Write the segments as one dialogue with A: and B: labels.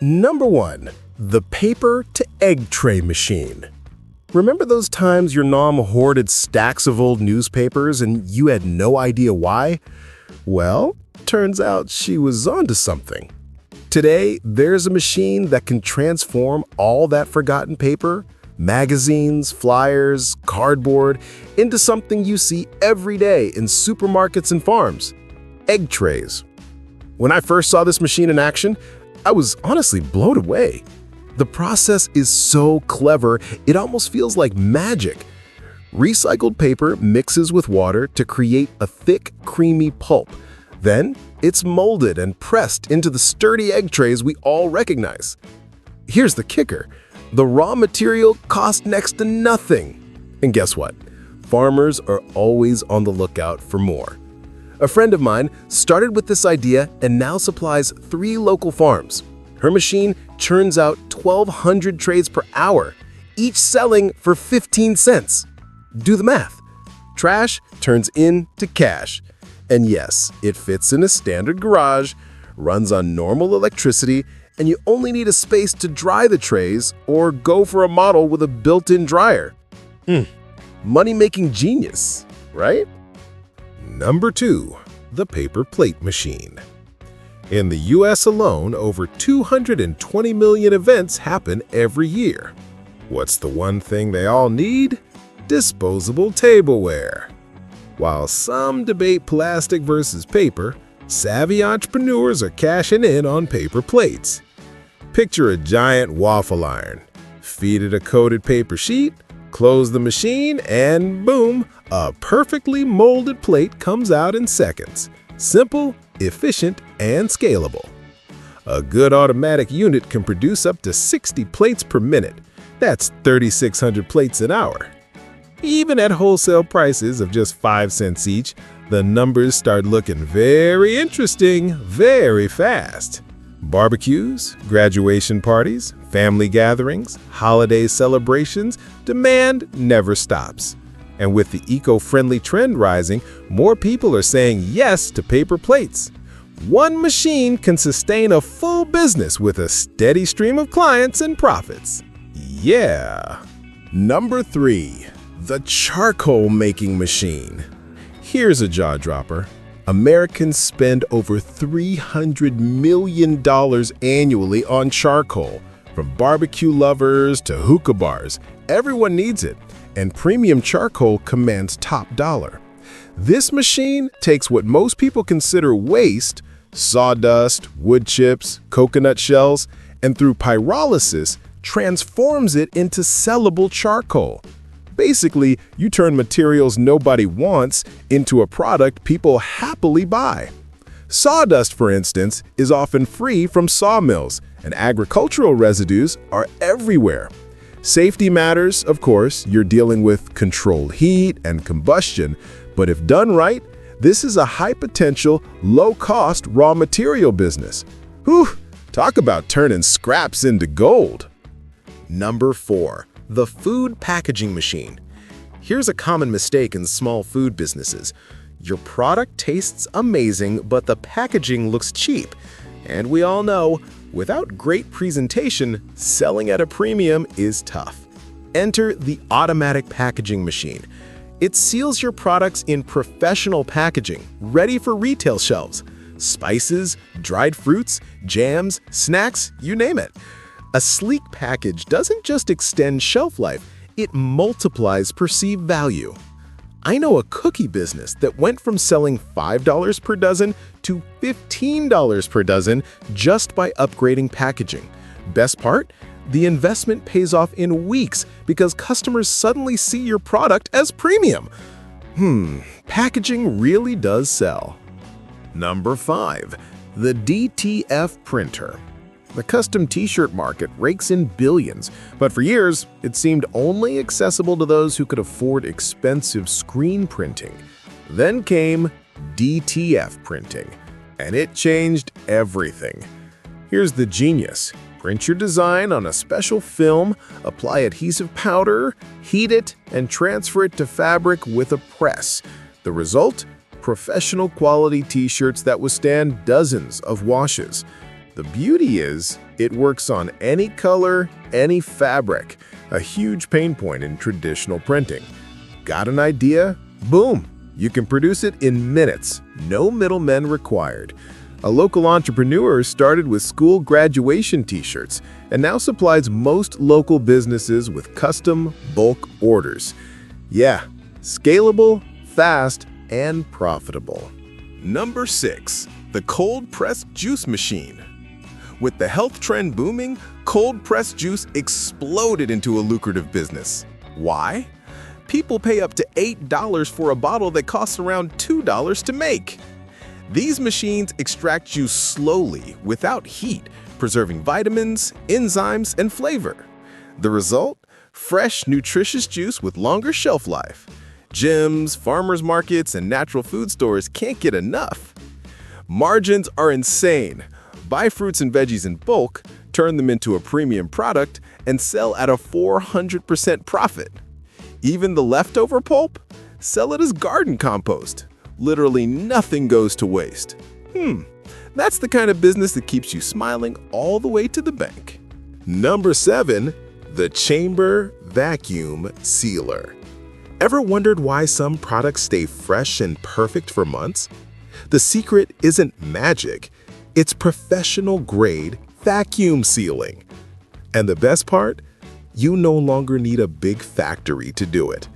A: Number 1. The paper-to-egg tray machine. Remember those times your mom hoarded stacks of old newspapers and you had no idea why? Well, turns out she was onto something. Today, there's a machine that can transform all that forgotten paper, magazines, flyers, cardboard, into something you see every day in supermarkets and farms: egg trays. When I first saw this machine in action, I was honestly blown away. The process is so clever, it almost feels like magic. Recycled paper mixes with water to create a thick, creamy pulp. Then, it's molded and pressed into the sturdy egg trays we all recognize. Here's the kicker: the raw material costs next to nothing. And guess what? Farmers are always on the lookout for more. A friend of mine started with this idea and now supplies 3 local farms. Her machine churns out 1,200 trays per hour, each selling for 15 cents. Do the math. Trash turns into cash. And yes, it fits in a standard garage, runs on normal electricity, and you only need a space to dry the trays or go for a model with a built-in dryer. Money-making genius, right?
B: Number 2. The paper plate machine. In the US alone, over 220 million events happen every year. What's the one thing they all need? Disposable tableware. While some debate plastic versus paper, savvy entrepreneurs are cashing in on paper plates. Picture a giant waffle iron. Feed it a coated paper sheet, close the machine, and boom, a perfectly molded plate comes out in seconds. Simple, efficient, and scalable. A good automatic unit can produce up to 60 plates per minute. That's 3,600 plates an hour. Even at wholesale prices of just 5 cents each, the numbers start looking very interesting very fast. Barbecues, graduation parties, family gatherings, holiday celebrations, demand never stops. And with the eco-friendly trend rising, more people are saying yes to paper plates. One machine can sustain a full business with a steady stream of clients and profits. Yeah.
A: Number 3. The charcoal making machine. Here's a jaw-dropper. Americans spend over $300 million annually on charcoal. From barbecue lovers to hookah bars, everyone needs it, and premium charcoal commands top dollar. This machine takes what most people consider waste, sawdust, wood chips, coconut shells, and through pyrolysis, transforms it into sellable charcoal. Basically, you turn materials nobody wants into a product people happily buy. Sawdust, for instance, is often free from sawmills, and agricultural residues are everywhere. Safety matters, of course. You're dealing with controlled heat and combustion, but if done right, this is a high-potential, low-cost raw material business. Whew! Talk about turning scraps into gold. Number 4. The food packaging machine. Here's a common mistake in small food businesses. Your product tastes amazing, but the packaging looks cheap. And we all know, without great presentation, selling at a premium is tough. Enter the automatic packaging machine. It seals your products in professional packaging, ready for retail shelves. Spices, dried fruits, jams, snacks, you name it. A sleek package doesn't just extend shelf life, it multiplies perceived value. I know a cookie business that went from selling $5 per dozen to $15 per dozen just by upgrading packaging. Best part? The investment pays off in weeks because customers suddenly see your product as premium. Packaging really does sell. Number 5. The DTF Printer. The custom t-shirt market rakes in billions, but for years, it seemed only accessible to those who could afford expensive screen printing. Then came DTF printing, and it changed everything. Here's the genius. Print your design on a special film, apply adhesive powder, heat it, and transfer it to fabric with a press. The result? Professional quality t-shirts that withstand dozens of washes. The beauty is, It works on any color, any fabric, a huge pain point in traditional printing. Got an idea? Boom! You can produce it in minutes, no middlemen required. A local entrepreneur started with school graduation t-shirts and now supplies most local businesses with custom, bulk orders. Yeah, scalable, fast, and profitable. Number 6. The cold-pressed juice machine. With the health trend booming, cold-pressed juice exploded into a lucrative business. Why? People pay up to $8 for a bottle that costs around $2 to make. These machines extract juice slowly, without heat, preserving vitamins, enzymes, and flavor. The result? Fresh, nutritious juice with longer shelf life. Gyms, farmers markets, and natural food stores can't get enough. Margins are insane. Buy fruits and veggies in bulk, turn them into a premium product, and sell at a 400% profit. Even the leftover pulp? Sell it as garden compost. Literally nothing goes to waste. That's the kind of business that keeps you smiling all the way to the bank. Number 7. The Chamber Vacuum Sealer. Ever wondered why some products stay fresh and perfect for months? The secret isn't magic. It's professional-grade vacuum sealing. And the best part? You no longer need a big factory to do it.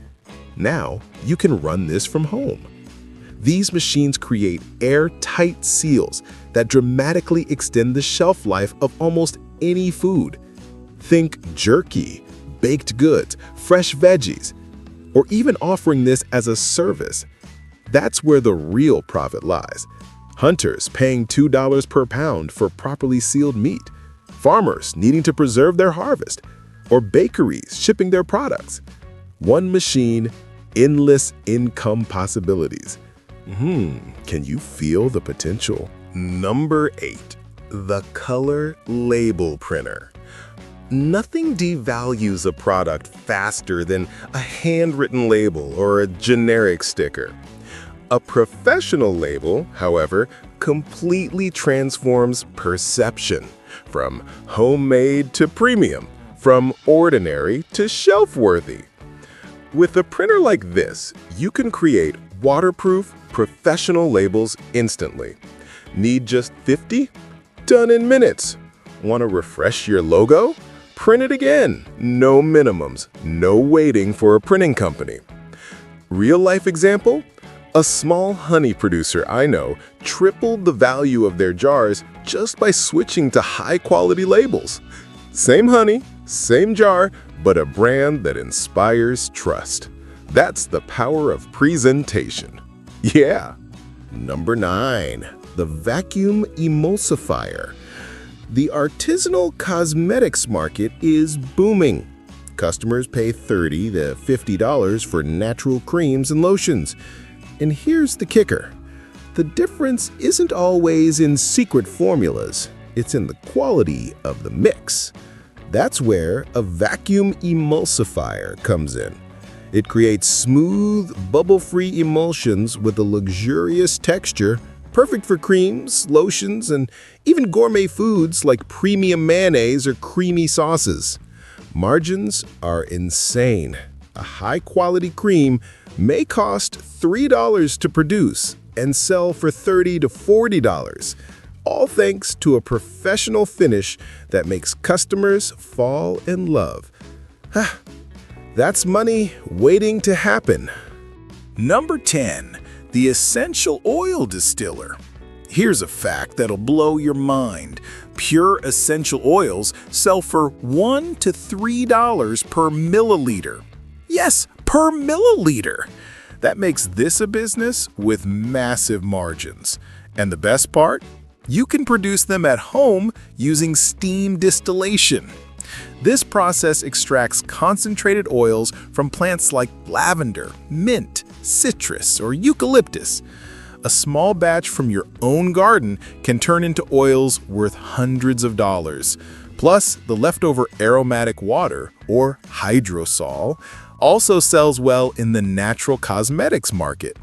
A: Now, you can run this from home. These machines create airtight seals that dramatically extend the shelf life of almost any food. Think jerky, baked goods, fresh veggies, or even offering this as a service. That's where the real profit lies. Hunters paying $2 per pound for properly sealed meat, farmers needing to preserve their harvest, or bakeries shipping their products. One machine, endless income possibilities. Can you feel the potential? Number 8. The Color Label Printer. Nothing devalues a product faster than a handwritten label or a generic sticker. A professional label, however, completely transforms perception, from homemade to premium, from ordinary to shelf-worthy. With a printer like this, you can create waterproof, professional labels instantly. Need just 50? Done in minutes. Want to refresh your logo? Print it again. No minimums, no waiting for a printing company. Real-life example? A small honey producer I know tripled the value of their jars just by switching to high-quality labels. Same honey, same jar, but a brand that inspires trust. That's the power of presentation. Yeah. Number 9. The Vacuum Emulsifier. The artisanal cosmetics market is booming. Customers pay $30 to $50 for natural creams and lotions. And here's the kicker. The difference isn't always in secret formulas. It's in the quality of the mix. That's where a vacuum emulsifier comes in. It creates smooth, bubble-free emulsions with a luxurious texture, perfect for creams, lotions, and even gourmet foods like premium mayonnaise or creamy sauces. Margins are insane. A high-quality cream may cost $3 to produce and sell for $30 to $40, all thanks to a professional finish that makes customers fall in love. That's money waiting to happen. Number 10. The Essential Oil Distiller. Here's a fact that'll blow your mind. Pure essential oils sell for $1 to $3 per milliliter. Yes, per milliliter. That makes this a business with massive margins. And the best part? You can produce them at home using steam distillation. This process extracts concentrated oils from plants like lavender, mint, citrus, or eucalyptus. A small batch from your own garden can turn into oils worth hundreds of dollars. Plus, the leftover aromatic water, or hydrosol, also sells well in the natural cosmetics market.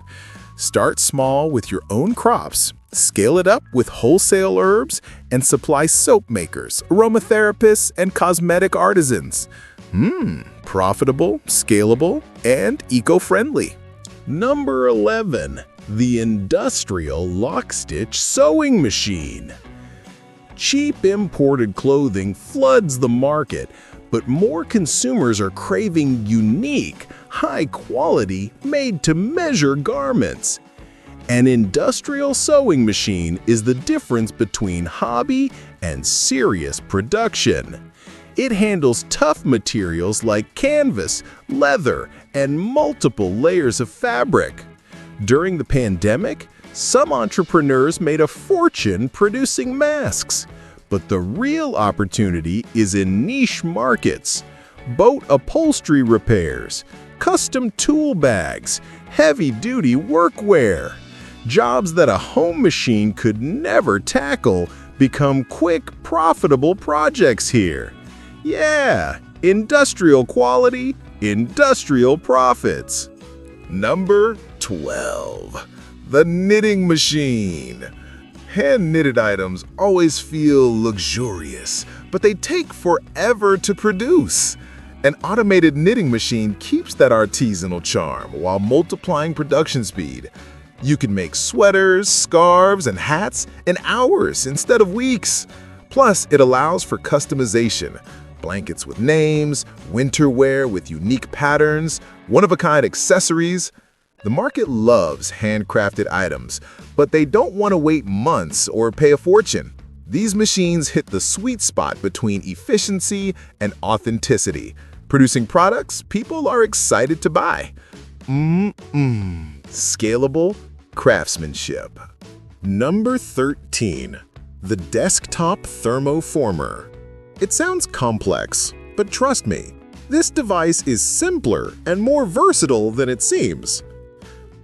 A: Start small with your own crops, scale it up with wholesale herbs, and supply soap makers, aromatherapists, and cosmetic artisans. Profitable, scalable, and eco-friendly. Number 11. The industrial Lockstitch sewing machine. Cheap imported clothing floods the market, but more consumers are craving unique, high-quality, made-to-measure garments. An industrial sewing machine is the difference between hobby and serious production. It handles tough materials like canvas, leather, and multiple layers of fabric. During the pandemic, some entrepreneurs made a fortune producing masks. But the real opportunity is in niche markets: boat upholstery repairs, custom tool bags, heavy-duty workwear. Jobs that a home machine could never tackle become quick, profitable projects here. Yeah, industrial quality, industrial profits. Number 12. The knitting machine. Hand-knitted items always feel luxurious, but they take forever to produce. An automated knitting machine keeps that artisanal charm while multiplying production speed. You can make sweaters, scarves, and hats in hours instead of weeks. Plus, it allows for customization. Blankets with names, winter wear with unique patterns, one-of-a-kind accessories. The market loves handcrafted items, but they don't want to wait months or pay a fortune. These machines hit the sweet spot between efficiency and authenticity, producing products people are excited to buy. Scalable craftsmanship. Number 13. The desktop Thermoformer. It sounds complex, but trust me, this device is simpler and more versatile than it seems.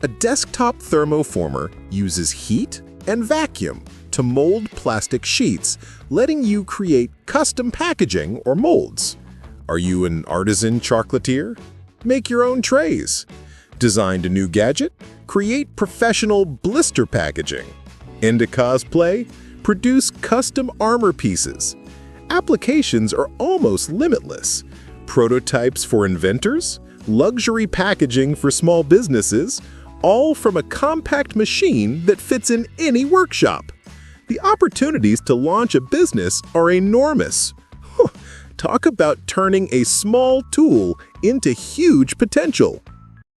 A: A desktop thermoformer uses heat and vacuum to mold plastic sheets, letting you create custom packaging or molds. Are you an artisan chocolatier? Make your own trays. Designed a new gadget? Create professional blister packaging. Into cosplay? Produce custom armor pieces. Applications are almost limitless. Prototypes for inventors? Luxury packaging for small businesses? All from a compact machine that fits in any workshop. The opportunities to launch a business are enormous. Talk about turning a small tool into huge potential.